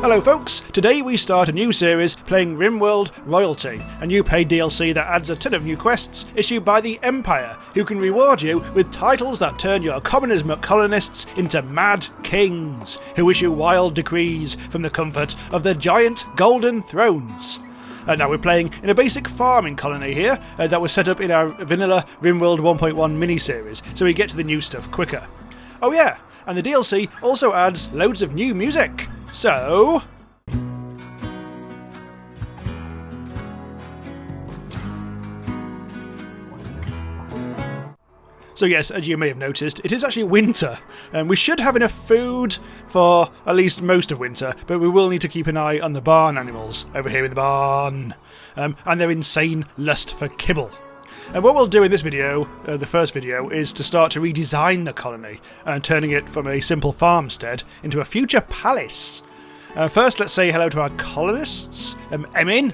Hello folks, today we start a new series playing RimWorld Royalty, a new paid DLC that adds a ton of new quests issued by the Empire, who can reward you with titles that turn your commoners colonists into mad kings, who issue wild decrees from the comfort of their giant golden thrones. And now we're playing in a basic farming colony here that was set up in our vanilla RimWorld 1.1 mini-series, so we get to the new stuff quicker. Oh yeah, and the DLC also adds loads of new music. So yes, as you may have noticed, it is actually winter, and we should have enough food for at least most of winter, but we will need to keep an eye on the barn animals over here in the barn, and their insane lust for kibble. And what we'll do in this video, the first video, is to start to redesign the colony, turning it from a simple farmstead into a future palace. First, let's say hello to our colonists. Emin,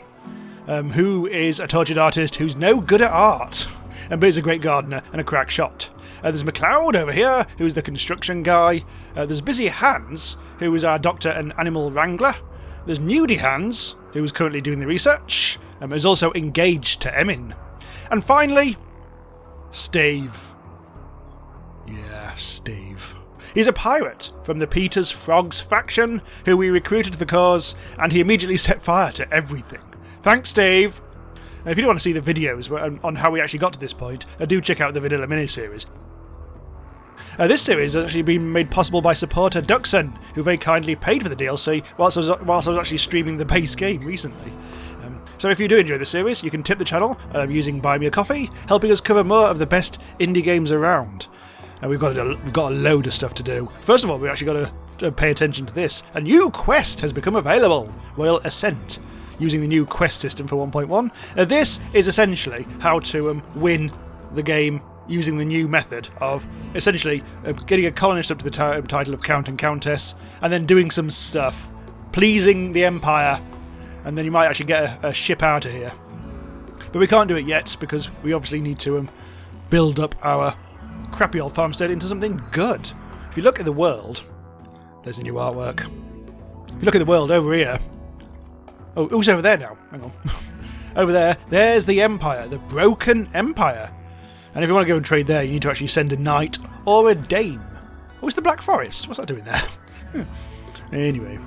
who is a tortured artist who's no good at art, but is a great gardener and a crack shot. There's McLeod over here, who's the construction guy. There's Busy Hans, who is our doctor and animal wrangler. There's Nudie Hans, who is currently doing the research, and is also engaged to Emin. And finally, Steve. Yeah, Steve. He's a pirate from the Peter's Frogs faction, who we recruited to the cause, and he immediately set fire to everything. Thanks, Steve! And if you do want to see the videos on how we actually got to this point, do check out the vanilla mini-series. This series has actually been made possible by supporter Duxon, who very kindly paid for the DLC whilst I was actually streaming the base game recently. So if you do enjoy the series, you can tip the channel using Buy Me a Coffee, helping us cover more of the best indie games around. And we've got a load of stuff to do. First of all, we actually got to pay attention to this. A new quest has become available, Royal Ascent, using the new quest system for 1.1. This is essentially how to win the game using the new method of essentially getting a colonist up to the title of Count and Countess, and then doing some stuff, pleasing the Empire, and then you might actually get a ship out of here. But we can't do it yet, because we obviously need to build up our crappy old farmstead into something good. If you look at the world, there's the new artwork. If you look at the world over here, oh, who's over there now? Hang on. Over there, there's the Empire, the broken Empire. And if you want to go and trade there, you need to actually send a knight or a dame. Oh, it's the Black Forest. What's that doing there? Anyway.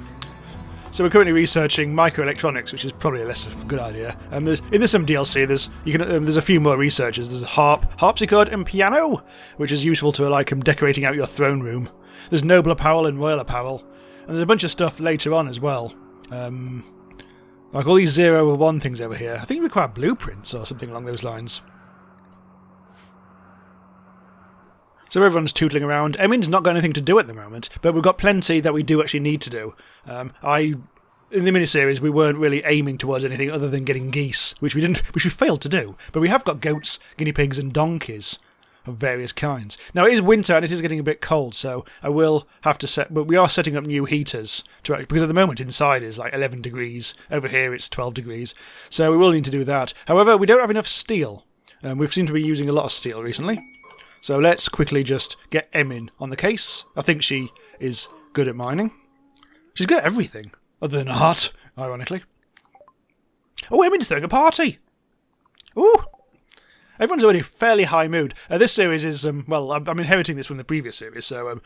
So we're currently researching microelectronics, which is probably a less good idea. There's some DLC. There's a few more researchers. There's a harpsichord, and piano, which is useful to decorating out your throne room. There's noble apparel and royal apparel, and there's a bunch of stuff later on as well. Like all these 0 or 1 things over here. I think we require blueprints or something along those lines. So everyone's tootling around. Emin's not got anything to do at the moment, but we've got plenty that we do actually need to do. In the miniseries, we weren't really aiming towards anything other than getting geese, which we failed to do. But we have got goats, guinea pigs, and donkeys of various kinds. Now it is winter and it is getting a bit cold, so I will have to set. But we are setting up new heaters because at the moment inside is like 11 degrees. Over here it's 12 degrees, so we will need to do that. However, we don't have enough steel. We've seemed to be using a lot of steel recently. So let's quickly just get Emin on the case. I think she is good at mining. She's good at everything, other than art, ironically. Oh, Emin's throwing a party! Ooh! Everyone's already fairly high mood. This series is, well, I'm inheriting this from the previous series, so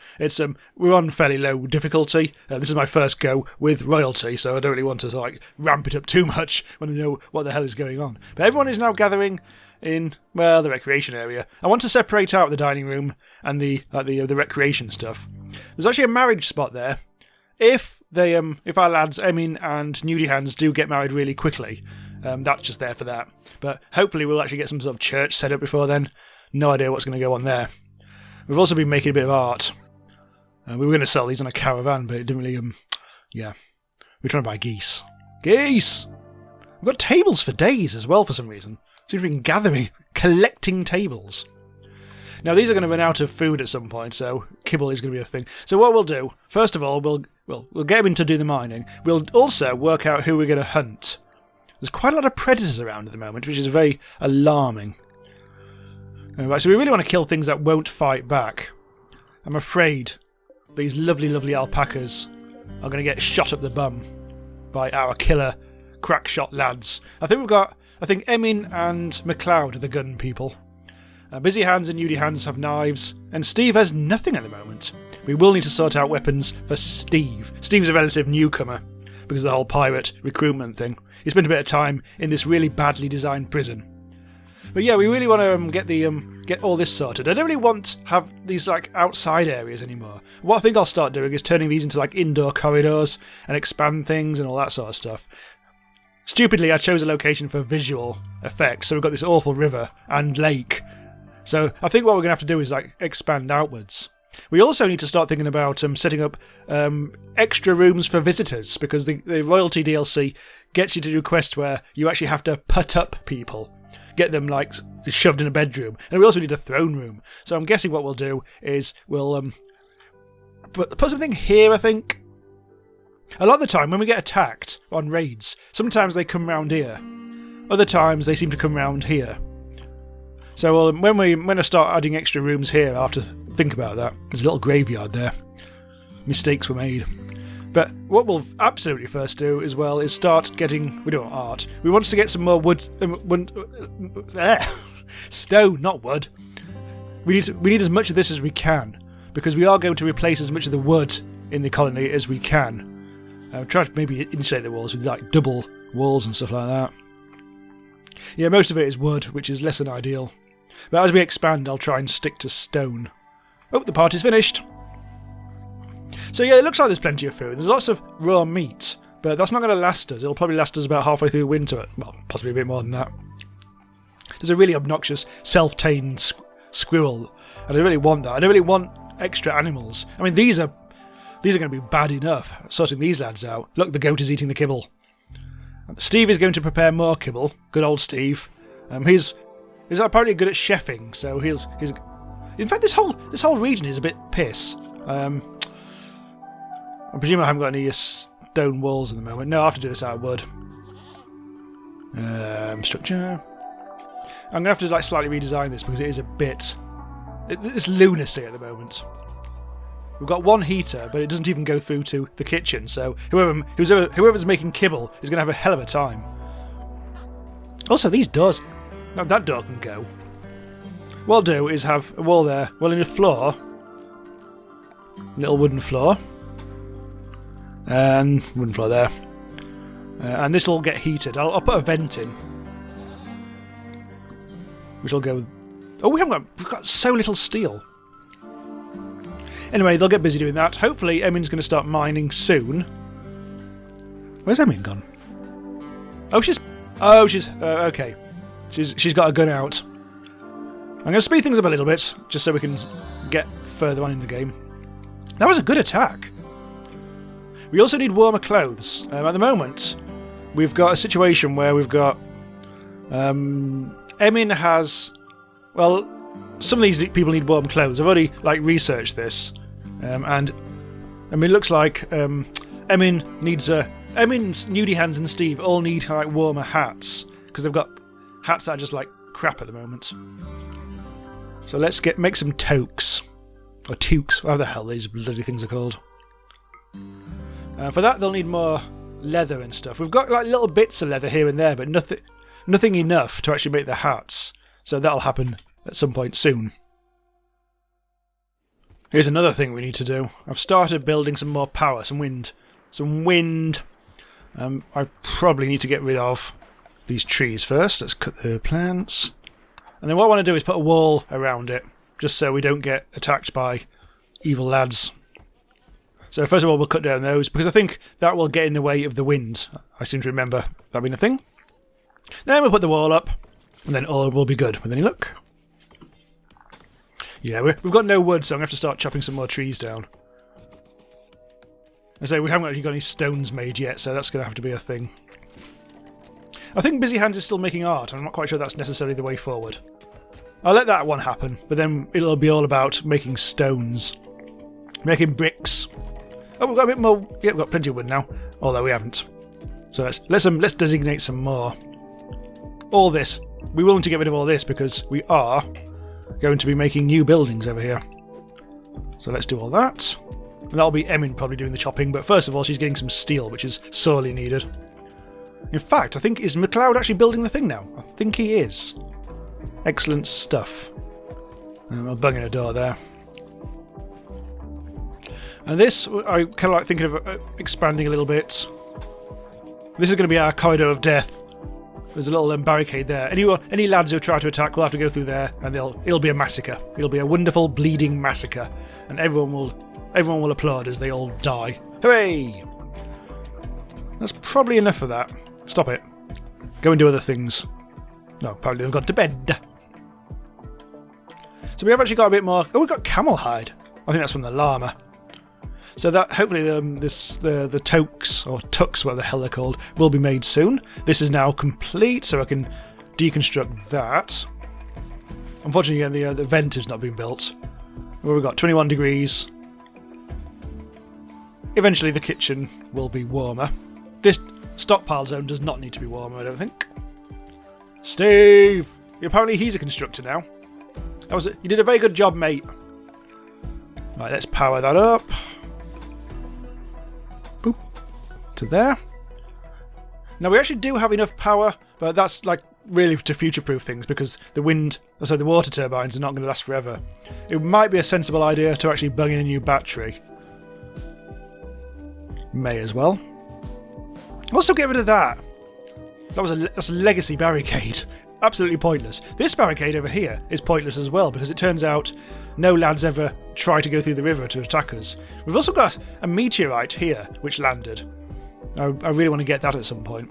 we're on fairly low difficulty. This is my first go with royalty, so I don't really want to ramp it up too much when I know what the hell is going on. But everyone is now gathering in, well, the recreation area. I want to separate out the dining room and the recreation stuff. There's actually a marriage spot there. If our lads Emin and Nudie Hands do get married really quickly, that's just there for that. But hopefully we'll actually get some sort of church set up before then. No idea what's going to go on there. We've also been making a bit of art. We were going to sell these on a caravan, but it didn't really, yeah. We're trying to buy geese. Geese! We've got tables for days as well for some reason. Seems we've been collecting tables. Now these are going to run out of food at some point, so kibble is going to be a thing. So what we'll do, first of all, we'll get him to do the mining. We'll also work out who we're going to hunt. There's quite a lot of predators around at the moment, which is very alarming. Right, so we really want to kill things that won't fight back. I'm afraid these lovely, lovely alpacas are going to get shot up the bum by our killer crack shot lads. I think Emin and McLeod are the gun people. Busy Hands and Nudie Hands have knives, and Steve has nothing at the moment. We will need to sort out weapons for Steve. Steve's a relative newcomer because of the whole pirate recruitment thing. He spent a bit of time in this really badly designed prison. But yeah, we really want to get all this sorted. I don't really want to have these like outside areas anymore. What I think I'll start doing is turning these into like indoor corridors and expand things and all that sort of stuff. Stupidly, I chose a location for visual effects, so we've got this awful river and lake. So I think what we're going to have to do is like expand outwards. We also need to start thinking about setting up extra rooms for visitors, because the royalty DLC gets you to do quests where you actually have to put up people, get them like shoved in a bedroom, and we also need a throne room. So I'm guessing what we'll do is we'll put something here. I think a lot of the time when we get attacked on raids, sometimes they come round here, other times they seem to come round here. So when I start adding extra rooms here, I'll have to think about that. There's a little graveyard there. Mistakes were made. But what we'll absolutely first do as well is start getting... We don't want art. We want to get some more wood... stone, not wood. We need as much of this as we can, because we are going to replace as much of the wood in the colony as we can. Try to maybe insulate the walls with like double walls and stuff like that. Yeah, most of it is wood, which is less than ideal. But as we expand, I'll try and stick to stone. Oh, the party's finished. So yeah, it looks like there's plenty of food. There's lots of raw meat, but that's not going to last us. It'll probably last us about halfway through winter. Well, possibly a bit more than that. There's a really obnoxious, self-tamed squirrel, and I really want that. I don't really want extra animals. I mean, these are going to be bad enough, sorting these lads out. Look, the goat is eating the kibble. Steve is going to prepare more kibble. Good old Steve. He's apparently good at chefing, so he's. In fact, this whole region is a bit piss. I presume I haven't got any stone walls at the moment. No, I have to do this out of wood. Structure. I'm gonna have to like slightly redesign this because it is a bit. It's lunacy at the moment. We've got one heater, but it doesn't even go through to the kitchen, so whoever's making kibble is going to have a hell of a time. Also, these doors... No, that door can go. What I'll do is have a wall there. Well, in a floor. A little wooden floor. And wooden floor there. And this will get heated. I'll put a vent in. Which will go... Oh, we've got so little steel. Anyway, they'll get busy doing that. Hopefully, Emin's going to start mining soon. Where's Emin gone? Oh, she's okay. She's got a gun out. I'm going to speed things up a little bit, just so we can get further on in the game. That was a good attack. We also need warmer clothes. At the moment, we've got a situation where we've got... Emin has... Well, some of these people need warm clothes. I've already researched this. And I mean, it looks like Emin needs Emin's Nudie Hands and Steve all need warmer hats, because they've got hats that are just like crap at the moment. So let's make some toques or toques, whatever the hell these bloody things are called. For that, they'll need more leather and stuff. We've got little bits of leather here and there, but nothing enough to actually make the hats. So that'll happen at some point soon. Here's another thing we need to do. I've started building some more power, some wind. I probably need to get rid of these trees first. Let's cut the plants. And then what I want to do is put a wall around it, just so we don't get attacked by evil lads. So first of all, we'll cut down those, because I think that will get in the way of the wind. I seem to remember that being a thing. Then we'll put the wall up, and then all will be good. With any luck. Yeah, we've got no wood, so I'm going to have to start chopping some more trees down. I say we haven't actually got any stones made yet, so that's going to have to be a thing. I think Busy Hands is still making art, and I'm not quite sure that's necessarily the way forward. I'll let that one happen, but then it'll be all about making stones. Making bricks. Oh, we've got a bit more... Yeah, we've got plenty of wood now, although we haven't. So let's designate some more. All this. We will need to get rid of all this, because we are going to be making new buildings over here. So let's do all that. And that'll be Emin probably doing the chopping, but first of all she's getting some steel, which is sorely needed. In fact, I think, is McLeod actually building the thing now? I think he is. Excellent stuff. I'll bung in a door there. And this, I kind of like thinking of expanding a little bit. This is going to be our corridor of death. There's a little barricade there. Any lads who try to attack will have to go through there, and it'll be a massacre. It'll be a wonderful bleeding massacre, and everyone will applaud as they all die. Hooray! That's probably enough of that. Stop it. Go and do other things. No, apparently they've gone to bed. So we have actually got a bit more. Oh, we've got camel hide. I think that's from the llama. So that hopefully the toques, or tucks, what the hell they're called, will be made soon. This is now complete, so I can deconstruct that. Unfortunately, the vent has not been built. Well, we've got 21 degrees. Eventually the kitchen will be warmer. This stockpile zone does not need to be warmer, I don't think. Steve! Apparently he's a constructor now. You did a very good job, mate. Right, let's power that up. Boop. To there. Now we actually do have enough power, but that's like really to future-proof things because the water turbines are not going to last forever. It might be a sensible idea to actually bung in a new battery. May as well. Also get rid of that. That's a legacy barricade. Absolutely pointless. This barricade over here is pointless as well because it turns out no lads ever try to go through the river to attack us. We've also got a meteorite here which landed. I really want to get that at some point.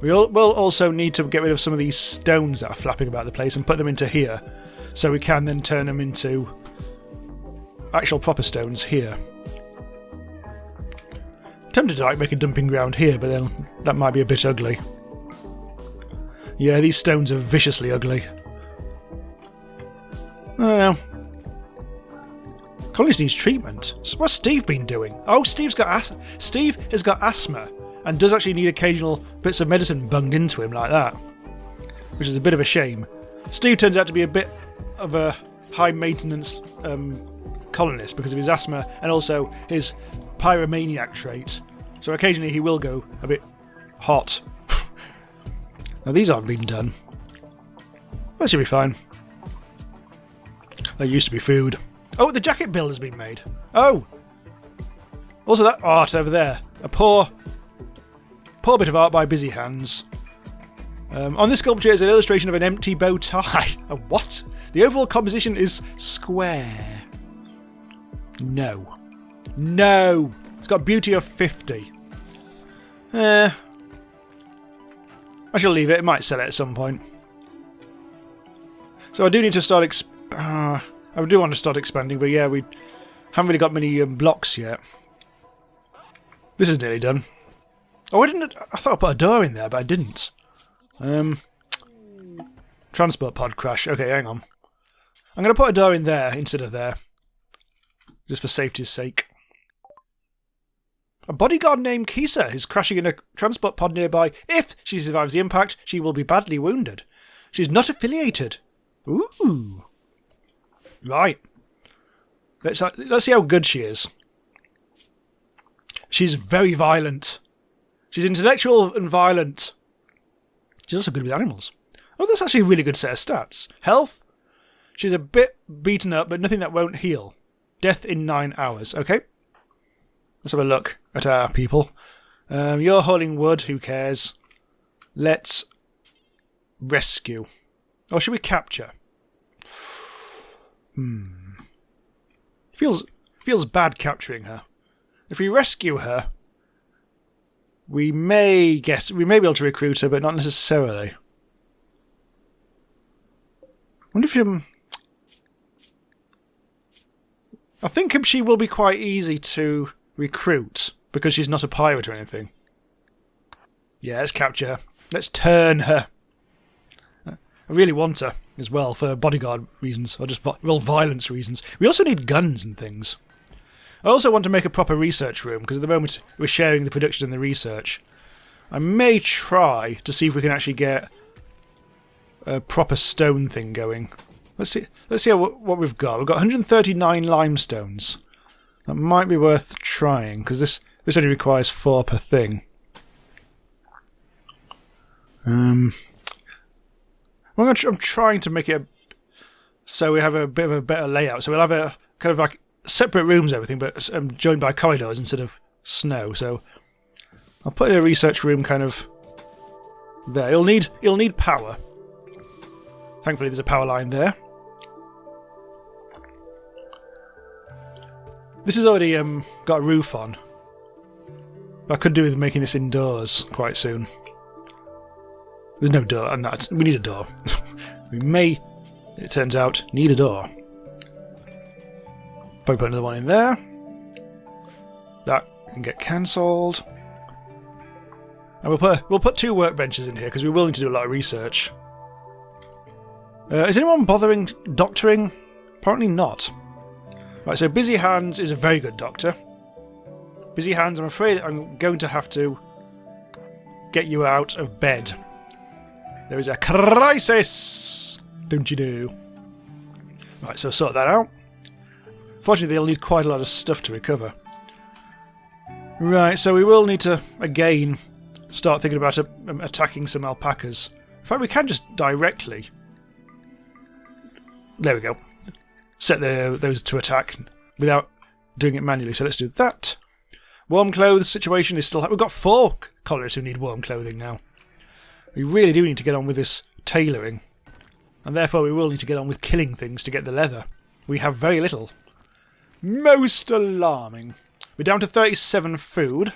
We'll also need to get rid of some of these stones that are flapping about the place and put them into here so we can then turn them into actual proper stones here. I'm tempted to like make a dumping ground here, but then that might be a bit ugly. Yeah, these stones are viciously ugly. I don't know. Colonist needs treatment. So what's Steve been doing? Oh, Steve has got asthma and does actually need occasional bits of medicine bunged into him like that, which is a bit of a shame. Steve turns out to be a bit of a high-maintenance colonist because of his asthma and also his pyromaniac trait. So occasionally he will go a bit hot. Now these aren't being done. That should be fine. There used to be food. Oh, the jacket build has been made. Oh! Also that art over there. A poor bit of art by busy hands. On this sculpture is an illustration of an empty bow tie. A what? The overall composition is square. No. No! It's got beauty of 50. I shall leave it. It might sell it at some point. So I do need to start I do want to start expanding, but yeah, we haven't really got many blocks yet. This is nearly done. Oh, I thought I put a door in there, but I didn't. Transport pod crash. Okay, hang on. I'm going to put a door in there instead of there. Just for safety's sake. A bodyguard named Kisa is crashing in a transport pod nearby. If she survives the impact, she will be badly wounded. She's not affiliated. Ooh. Right. Let's see how good she is. She's very violent. She's intellectual and violent. She's also good with animals. Oh, that's actually a really good set of stats. Health. She's a bit beaten up, but nothing that won't heal. Death in 9 hours. Okay. Let's have a look at our people. You're hauling wood. Who cares? Let's rescue. Or should we capture? Feels bad capturing her. If we rescue her, we may be able to recruit her, but not necessarily. I wonder if I think she will be quite easy to recruit because she's not a pirate or anything. Yeah, let's capture her. Let's turn her. I really want her as well for bodyguard reasons or just violence reasons. We also need guns and things. I also want to make a proper research room because at the moment we're sharing the production and the research. I may try to see if we can actually get a proper stone thing going. Let's see what we've got. We've got 139 limestones. That might be worth trying, because this only requires 4 per thing. I'm trying to make it so we have a bit of a better layout. So we'll have a kind of like separate rooms, everything, but joined by corridors instead of snow. So I'll put in a research room kind of there. It'll need power. Thankfully, there's a power line there. This has already got a roof on. I could do with making this indoors quite soon. There's no door, and we need a door. We may, it turns out, need a door. Probably put another one in there. That can get cancelled. And we'll put 2 workbenches in here because we will need to do a lot of research. Is anyone bothering doctoring? Apparently not. Right, so Busy Hands is a very good doctor. Busy Hands, I'm afraid I'm going to have to get you out of bed. There is a crisis! Don't you know? Right, so sort that out. Fortunately, they'll need quite a lot of stuff to recover. Right, so we will need to, again, start thinking about attacking some alpacas. In fact, we can just directly... There we go. Set those to attack without doing it manually, so let's do that. Warm clothes situation is still... We've got 4 colonists who need warm clothing now. We really do need to get on with this tailoring. And therefore we will need to get on with killing things to get the leather. We have very little. Most alarming. We're down to 37 food.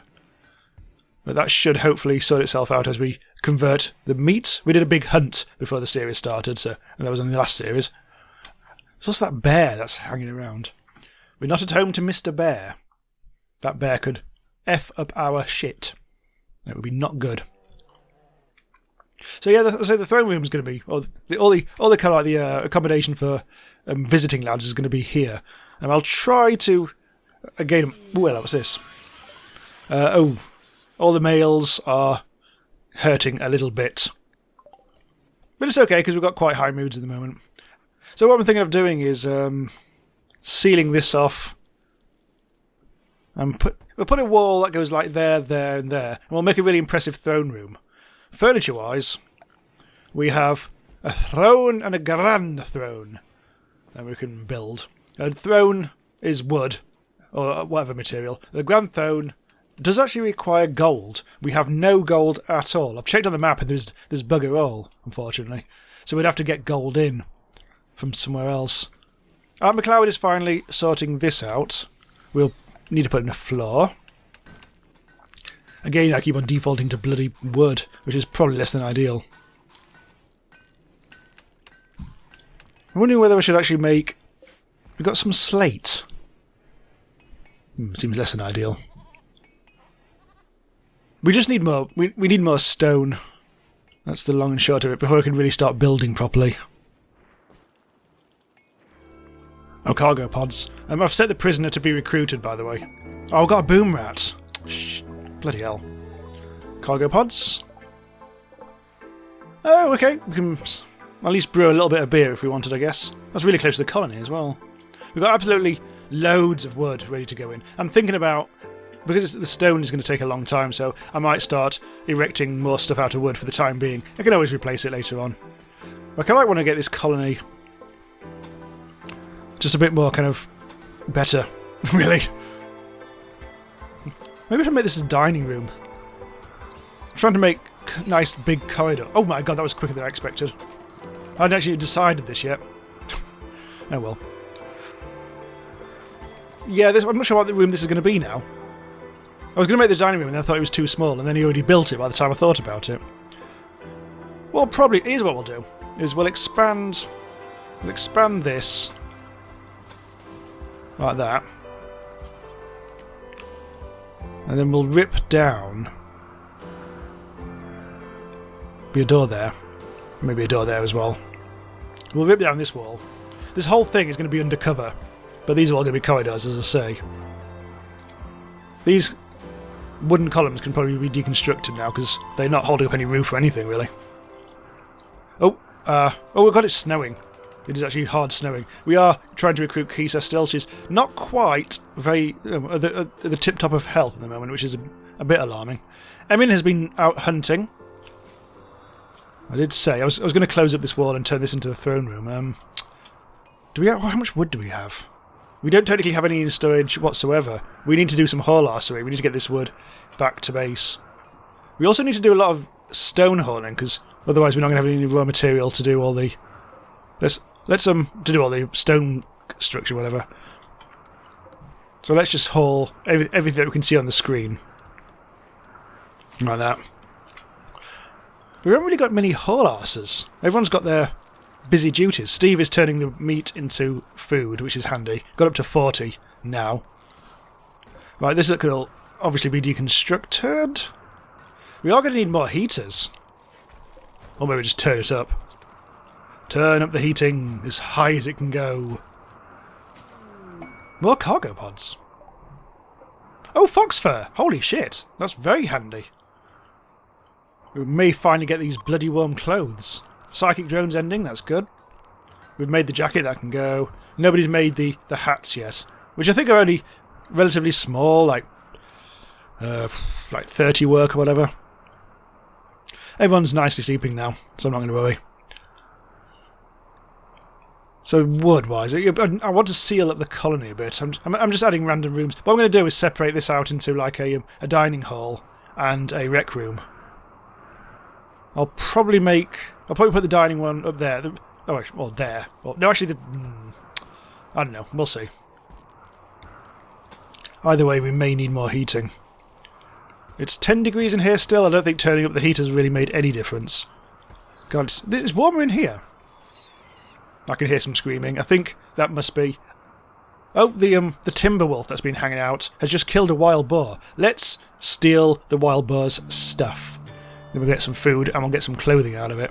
But that should hopefully sort itself out as we convert the meat. We did a big hunt before the series started, and that was on the last series. There's also that bear that's hanging around. We're not at home to Mr. Bear. That bear could F up our shit. It would be not good. So yeah, the throne room is going to be, all the kind of like the accommodation for visiting lads is going to be here, and I'll try to again. Well, what's this? All the males are hurting a little bit, but it's okay because we've got quite high moods at the moment. So what I'm thinking of doing is sealing this off, and we'll put a wall that goes like there, there, and there, and we'll make a really impressive throne room. Furniture-wise, we have a throne and a grand throne that we can build. A throne is wood, or whatever material. The grand throne does actually require gold. We have no gold at all. I've checked on the map and there's bugger all, unfortunately. So we'd have to get gold in from somewhere else. Art McLeod is finally sorting this out. We'll need to put in a floor. Again, I keep on defaulting to bloody wood, which is probably less than ideal. I'm wondering whether we should actually make... We've got some slate. Seems less than ideal. We just need more... We need more stone. That's the long and short of it, before we can really start building properly. Oh, cargo pods. I've set the prisoner to be recruited, by the way. Oh, I've got a boom rat. Shh. Bloody hell. Cargo pods. Oh, okay. We can at least brew a little bit of beer if we wanted, I guess. That's really close to the colony as well. We've got absolutely loads of wood ready to go in. I'm thinking about... Because the stone is going to take a long time, so I might start erecting more stuff out of wood for the time being. I can always replace it later on. I kind of want to get this colony just a bit more kind of better, really. Maybe I should make this a dining room. I'm trying to make a nice big corridor. Oh my god, that was quicker than I expected. I hadn't actually decided this yet. Oh well. Yeah, I'm not sure what the room this is going to be now. I was going to make the dining room and then I thought it was too small, and then he already built it by the time I thought about it. Well, probably, here's what we'll do. Is we'll expand this like that. And then we'll rip down. Be a door there. Maybe a door there as well. We'll rip down this wall. This whole thing is going to be undercover. But these are all going to be corridors, as I say. These wooden columns can probably be deconstructed now, because they're not holding up any roof or anything, really. Oh, we've got it snowing. It is actually hard snowing. We are trying to recruit Kisa still. She's not quite very at the tip-top of health at the moment, which is a bit alarming. Emin has been out hunting. I did say I was going to close up this wall and turn this into the throne room. Do we have, how much wood do we have? We don't technically have any in storage whatsoever. We need to do some haul arsery. We need to get this wood back to base. We also need to do a lot of stone hauling, because otherwise we're not going to have any raw material to do all the... Let's to do all the stone structure, whatever. So let's just haul everything that we can see on the screen. Like that. We haven't really got many haul arses. Everyone's got their busy duties. Steve is turning the meat into food, which is handy. Got up to 40 now. Right, this could obviously be deconstructed. We are going to need more heaters. Or maybe just turn it up. Turn up the heating as high as it can go. More cargo pods. Oh, fox fur! Holy shit! That's very handy. We may finally get these bloody warm clothes. Psychic drones ending, that's good. We've made the jacket, that can go. Nobody's made the hats yet, which I think are only relatively small, like 30 work or whatever. Everyone's nicely sleeping now, so I'm not going to worry. So wood-wise, I want to seal up the colony a bit. I'm just adding random rooms. What I'm going to do is separate this out into like a dining hall and a rec room. I'll probably put the dining one up there. Well, there. Well, no, actually, I don't know. We'll see. Either way, we may need more heating. It's 10 degrees in here still. I don't think turning up the heat has really made any difference. God, it's warmer in here. I can hear some screaming. I think that must be... Oh, the timber wolf that's been hanging out has just killed a wild boar. Let's steal the wild boar's stuff. Then we'll get some food and we'll get some clothing out of it.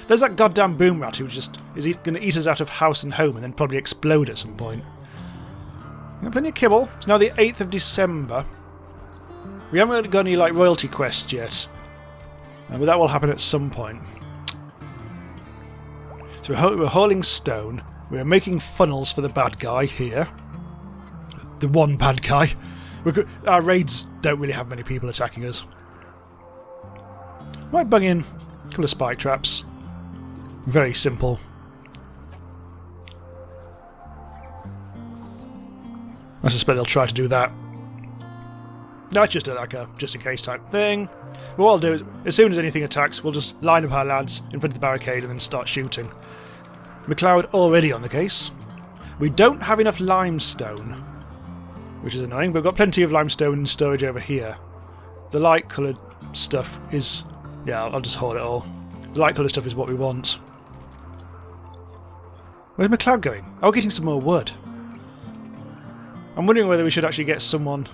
There's that goddamn boom rat who just is going to eat us out of house and home and then probably explode at some point. We have plenty of kibble. It's now the 8th of December. We haven't really got any like royalty quests yet. But that will happen at some point. So we're hauling stone. We're making funnels for the bad guy here. The one bad guy. Our raids don't really have many people attacking us. Might bung in a couple of spike traps. Very simple. I suspect they'll try to do that. That's just like a just-in-case type thing. But what I'll do is, as soon as anything attacks, we'll just line up our lads in front of the barricade and then start shooting. McLeod already on the case. We don't have enough limestone, which is annoying, but we've got plenty of limestone in storage over here. The light-coloured stuff is... Yeah, I'll just haul it all. The light-coloured stuff is what we want. Where's McLeod going? Oh, getting some more wood. I'm wondering whether we should actually get someone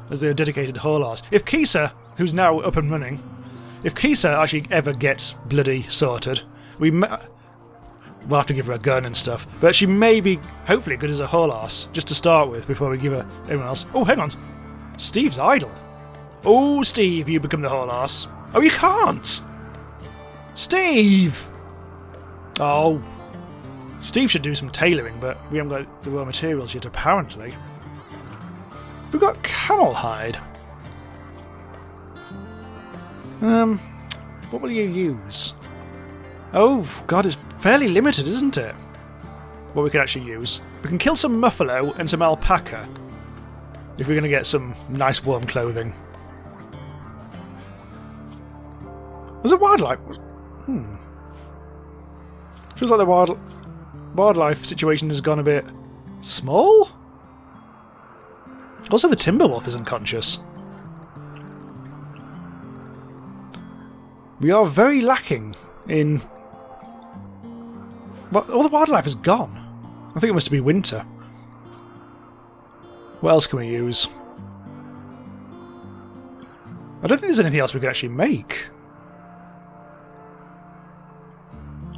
as their dedicated haulers. If Kisa, who's now up and running, if Kisa actually ever gets bloody sorted, we'll have to give her a gun and stuff. But she may be, hopefully, good as a haul-arse, just to start with, before we give her anyone else. Oh, hang on. Steve's idle. Oh, Steve, you become the haul-arse. Oh, you can't! Steve! Oh. Steve should do some tailoring, but we haven't got the raw materials yet, apparently. We've got camel hide. What will you use? Oh, God, it's fairly limited, isn't it? What we can actually use. We can kill some buffalo and some alpaca. If we're going to get some nice warm clothing. Was it wildlife? Feels like the wildlife situation has gone a bit small? Also, the timber wolf is unconscious. We are very lacking in... Well, all the wildlife is gone. I think it must be winter. What else can we use? I don't think there's anything else we can actually make.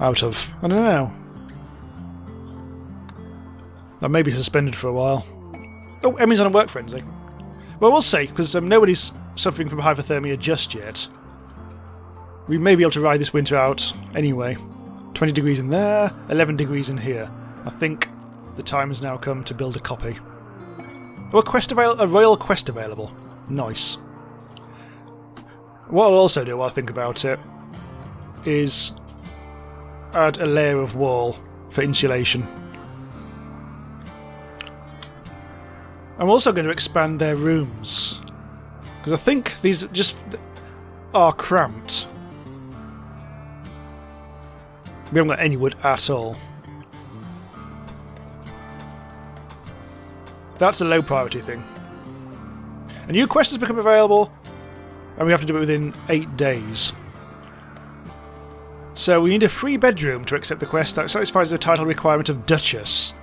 Out of... I don't know. That may be suspended for a while. Oh, Emmy's on a work frenzy. Well, we'll see, because nobody's suffering from hypothermia just yet. We may be able to ride this winter out anyway. 20 degrees in there, 11 degrees in here. I think the time has now come to build a copy. Oh, a royal quest available. Nice. What I'll also do while I think about it is add a layer of wall for insulation. I'm also going to expand their rooms, because I think these just are cramped. We haven't got any wood at all. That's a low priority thing. A new quest has become available, and we have to do it within 8 days. So we need a free bedroom to accept the quest that satisfies the title requirement of Duchess.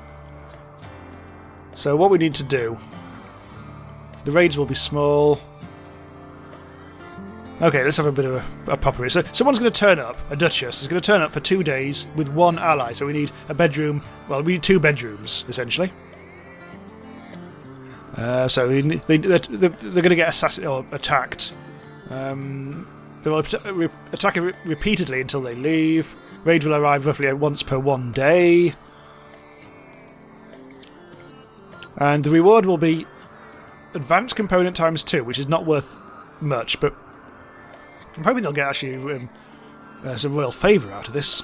So what we need to do... The raids will be small. Okay, let's have a bit of a proper... So someone's going to turn up, a Duchess is going to turn up for 2 days with 1 ally. So we need a bedroom... Well, we need 2 bedrooms, essentially. So they're going to get attacked. They will attack repeatedly until they leave. Raid will arrive roughly once per 1 day. And the reward will be advanced component times 2, which is not worth much, but I'm hoping they'll get actually some royal favour out of this.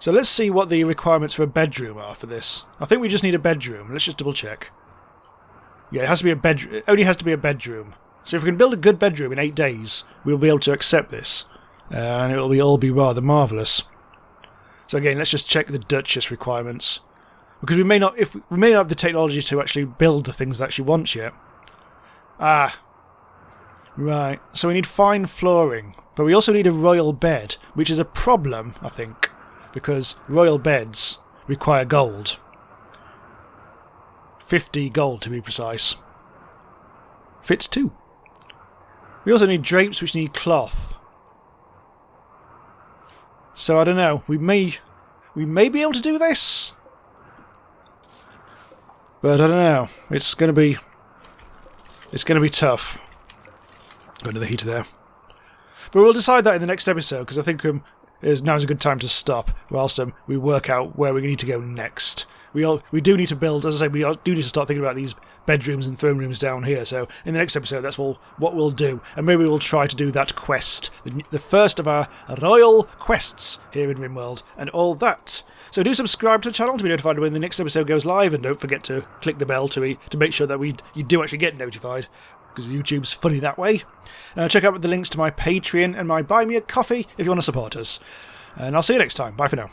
So let's see what the requirements for a bedroom are for this. I think we just need a bedroom. Let's just double check. Yeah, it has to be a bedroom. It only has to be a bedroom. So if we can build a good bedroom in 8 days, we'll be able to accept this. And it will all be rather marvellous. So again, let's just check the Duchess requirements. Because we may not have the technology to actually build the things that she wants yet. Ah. Right. So we need fine flooring. But we also need a royal bed, which is a problem, I think. Because royal beds require gold. 50 gold to be precise. Fits 2. We also need drapes which need cloth. So I don't know, we may be able to do this? But I don't know. It's gonna be tough. Go into the heater there. But we'll decide that in the next episode, because I think now's a good time to stop whilst we work out where we need to go next. We do need to build, as I say, we do need to start thinking about these bedrooms and throne rooms down here. So in the next episode, that's what we'll do. And maybe we'll try to do that quest, the first of our royal quests here in RimWorld, and all that. So do subscribe to the channel to be notified when the next episode goes live, and don't forget to click the bell to make sure that you do actually get notified, because YouTube's funny that way. Check out the links to my Patreon and my Buy Me a Coffee if you want to support us. And I'll see you next time. Bye for now.